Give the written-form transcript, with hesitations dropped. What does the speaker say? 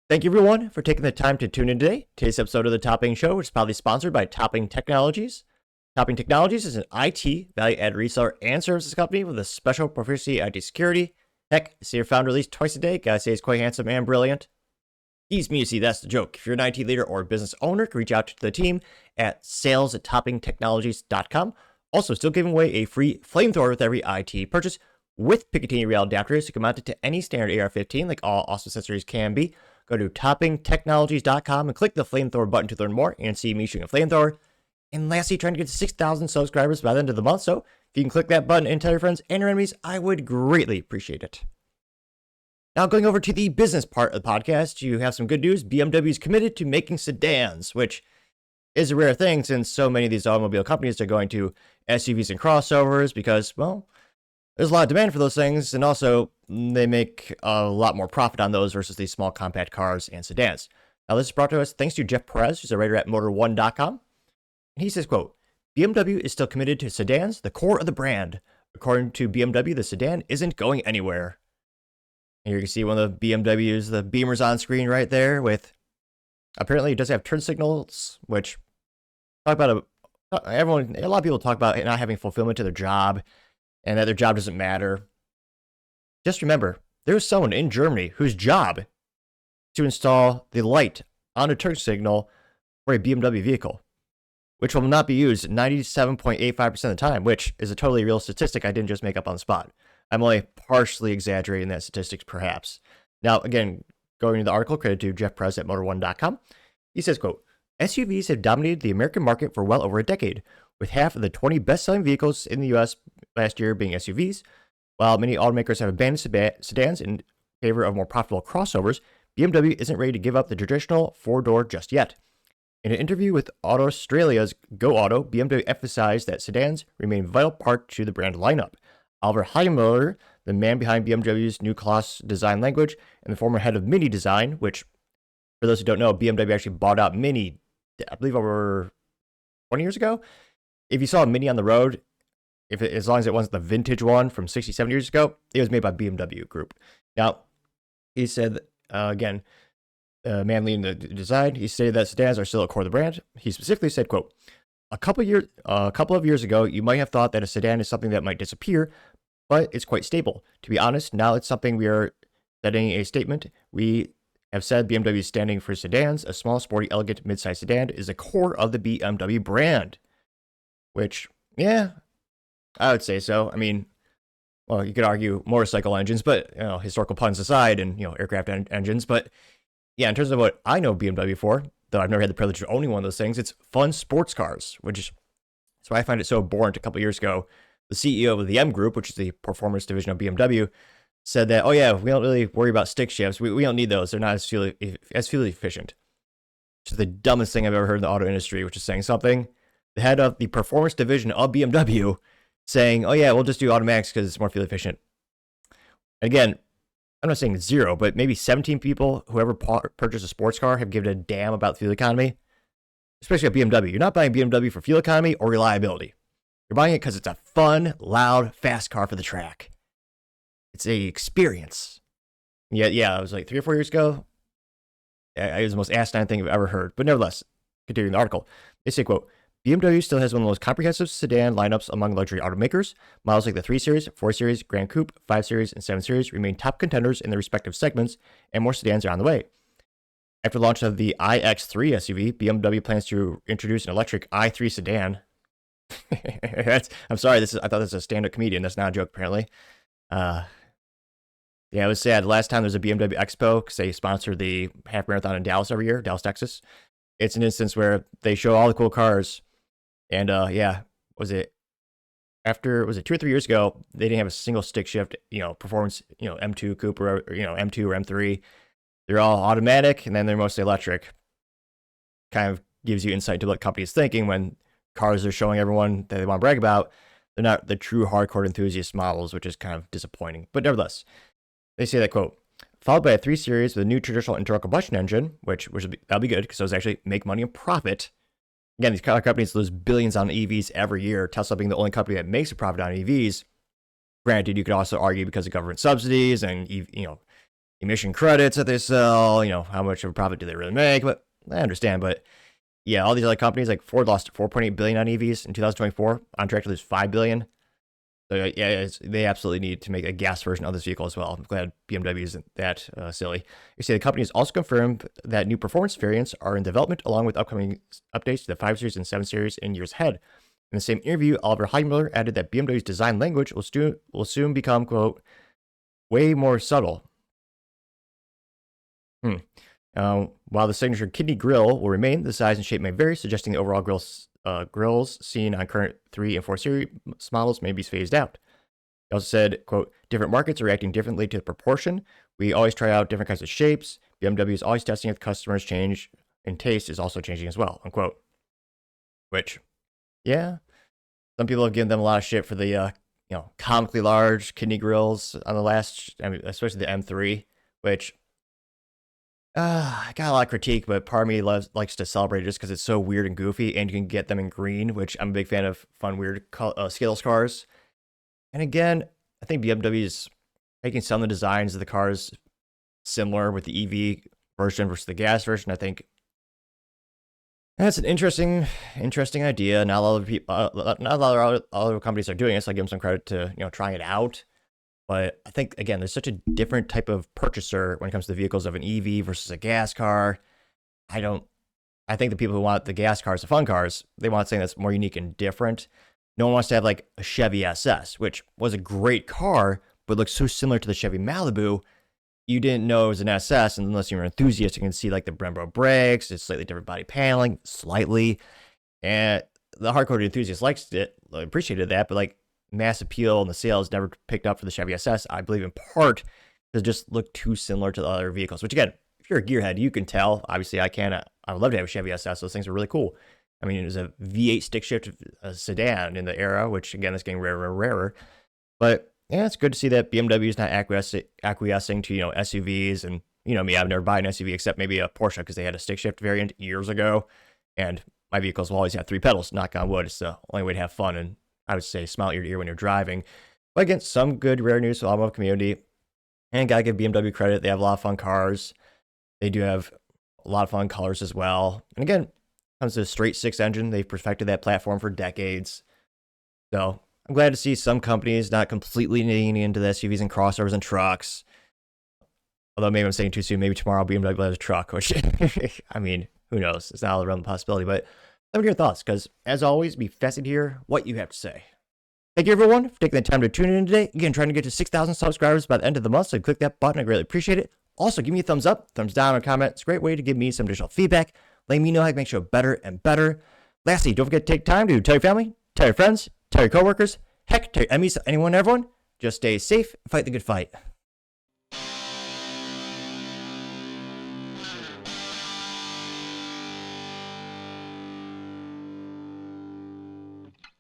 Thank you, everyone, for taking the time to tune in today. Today's episode of the Topping Show is proudly sponsored by Topping Technologies. Topping Technologies is an IT value-added reseller and services company with a special proficiency in IT security. Heck, I see your founder at least twice a day. Gotta say he's quite handsome and brilliant. Easy me to see, that's the joke. If you're an IT leader or business owner, reach out to the team at sales@toppingtechnologies.com. Also, still giving away a free flamethrower with every IT purchase with Picatinny Real adapters. You can mount it to any standard AR-15 like all awesome accessories can be. Go to toppingtechnologies.com and click the flamethrower button to learn more and see me shooting a flamethrower. And lastly, trying to get to 6,000 subscribers by the end of the month. So if you can click that button and tell your friends and your enemies, I would greatly appreciate it. Now, going over to the business part of the podcast, you have some good news. BMW is committed to making sedans, which is a rare thing since so many of these automobile companies are going to SUVs and crossovers because, well, there's a lot of demand for those things, and also they make a lot more profit on those versus these small compact cars and sedans. Now, this is brought to us thanks to Jeff Perez, who's a writer at Motor1.com. And he says, quote, BMW is still committed to sedans, the core of the brand. According to BMW, the sedan isn't going anywhere. And you can see one of the BMWs, the Beamer's on screen right there with, apparently it does have turn signals, which talk about a lot of people talk about not having fulfillment to their job and that their job doesn't matter. Just remember, there's someone in Germany whose job is to install the light on a turn signal for a BMW vehicle, which will not be used 97.85% of the time, which is a totally real statistic I didn't just make up on the spot. I'm only partially exaggerating that statistics, perhaps. Now, again, going to the article, credit to Jeff Perez at Motor1.com, he says, quote, SUVs have dominated the American market for well over a decade, with half of the 20 best-selling vehicles in the U.S. last year being SUVs. While many automakers have abandoned sedans in favor of more profitable crossovers, BMW isn't ready to give up the traditional four-door just yet. In an interview with Auto Australia's Go Auto, BMW emphasized that sedans remain a vital part to the brand lineup. Oliver Heimler, the man behind BMW's new class design language and the former head of Mini Design, which, for those who don't know, BMW actually bought out Mini, I believe, over 20 years ago. If you saw a Mini on the road, as long as it wasn't the vintage one from 67 years ago, it was made by BMW Group. Now, he said, again, man leading the design, he stated that sedans are still a core of the brand. He specifically said, quote, a couple of years ago, you might have thought that a sedan is something that might disappear, but it's quite stable. To be honest, now it's something we are setting a statement. We have said BMW is standing for sedans. A small, sporty, elegant, mid-sized sedan is the core of the BMW brand. Which, yeah, I would say so. I mean, well, you could argue motorcycle engines, but, historical puns aside, and, aircraft engines. But, yeah, in terms of what I know BMW for, though I've never had the privilege of owning one of those things, it's fun sports cars, which is why I find it so abhorrent. A couple of years ago, the CEO of the M Group, which is the performance division of BMW, said that, oh yeah, we don't really worry about stick shifts. We don't need those. They're not as fuel efficient. Which is the dumbest thing I've ever heard in the auto industry, which is saying something. The head of the performance division of BMW saying, oh yeah, we'll just do automatics because it's more fuel efficient. And again, I'm not saying zero, but maybe 17 people who ever purchased a sports car have given a damn about fuel economy, especially at BMW. You're not buying BMW for fuel economy or reliability. You're buying it because it's a fun, loud, fast car for the track. It's a experience. Yeah, it was like 3 or 4 years ago. It was the most asinine thing I've ever heard. But nevertheless, continuing the article, they say, quote, BMW still has one of the most comprehensive sedan lineups among luxury automakers. Models like the 3 Series, 4 Series, Grand Coupe, 5 Series, and 7 Series remain top contenders in their respective segments, and more sedans are on the way. After the launch of the iX3 SUV, BMW plans to introduce an electric i3 sedan. I'm sorry, I thought this was a stand-up comedian. That's not a joke, apparently. Yeah, it was sad. Last time there was a BMW Expo, because they sponsor the half marathon in Dallas every year, Dallas, Texas. It's an instance where they show all the cool cars. And was it 2 or 3 years ago, they didn't have a single stick shift, performance, M2 Coupe or, M2 or M3. They're all automatic, and then they're mostly electric. Kind of gives you insight to what companies thinking when cars are showing everyone that they want to brag about. They're not the true hardcore enthusiast models, which is kind of disappointing. But nevertheless, they say that, quote, followed by a 3 Series with a new traditional internal combustion engine, that'll be good because those actually make money and profit. Again, these car companies lose billions on EVs every year. Tesla being the only company that makes a profit on EVs. Granted, you could also argue because of government subsidies and emission credits that they sell, how much of a profit do they really make, but I understand. But yeah, all these other companies, like Ford lost 4.8 billion on EVs in 2024, on track to lose 5 billion. So yeah, they absolutely need to make a gas version of this vehicle as well. I'm glad BMW isn't that silly. You see, the company has also confirmed that new performance variants are in development, along with upcoming updates to the 5 Series and 7 Series in years ahead. In the same interview, Oliver Heimler added that BMW's design language will soon become, quote, way more subtle. While the signature kidney grille will remain, the size and shape may vary, suggesting the overall grills seen on current 3 and 4 Series models may be phased out. He also said, quote, different markets are reacting differently to the proportion. We always try out different kinds of shapes. BMW is always testing if customers' change in taste is also changing as well, unquote. Which, yeah, some people have given them a lot of shit for the, comically large kidney grills on the last, especially the M3, which I got a lot of critique, but part of me likes to celebrate it just because it's so weird and goofy, and you can get them in green, which I'm a big fan of fun, weird scales cars. And again, I think BMW is making some of the designs of the cars similar with the EV version versus the gas version. I think that's an interesting idea. Not a lot of people, not a lot of other companies are doing it, so I give them some credit to trying it out. But I think, again, there's such a different type of purchaser when it comes to the vehicles of an EV versus a gas car. I think the people who want the gas cars, the fun cars, they want something that's more unique and different. No one wants to have like a Chevy SS, which was a great car, but looks so similar to the Chevy Malibu. You didn't know it was an SS, and unless you're an enthusiast, you can see like the Brembo brakes, it's slightly different body paneling, slightly. And the hardcore enthusiast likes it, appreciated that, but like, mass appeal and the sales never picked up for the Chevy SS, I believe in part because it just looked too similar to the other vehicles, which again, if you're a gearhead, you can tell. Obviously, I can. I would love to have a Chevy SS. Those things are really cool. I mean, it was a V8 stick shift sedan in the era, which again is getting rarer and rarer. But yeah, it's good to see that BMW is not acquiescing to, SUVs. And, me, I've never bought an SUV except maybe a Porsche because they had a stick shift variant years ago. And my vehicles will always have 3 pedals, knock on wood. It's the only way to have fun. And I would say smile ear to ear when you're driving. But again, some good rare news for the automotive community. And gotta give BMW credit. They have a lot of fun cars. They do have a lot of fun colors as well. And again, when it comes to the straight 6 engine, they've perfected that platform for decades. So I'm glad to see some companies not completely leaning into the SUVs and crossovers and trucks. Although maybe I'm saying too soon. Maybe tomorrow BMW has a truck, which, I mean, who knows? It's not all around the possibility, but let me know your thoughts, because as always, be fascinated to hear what you have to say. Thank you, everyone, for taking the time to tune in today. Again, trying to get to 6,000 subscribers by the end of the month, so click that button. I greatly appreciate it. Also, give me a thumbs up, thumbs down, or comment. It's a great way to give me some additional feedback, letting me know how to make the show better and better. Lastly, don't forget to take time to tell your family, tell your friends, tell your coworkers, heck, tell your enemies, anyone, everyone. Just stay safe and fight the good fight.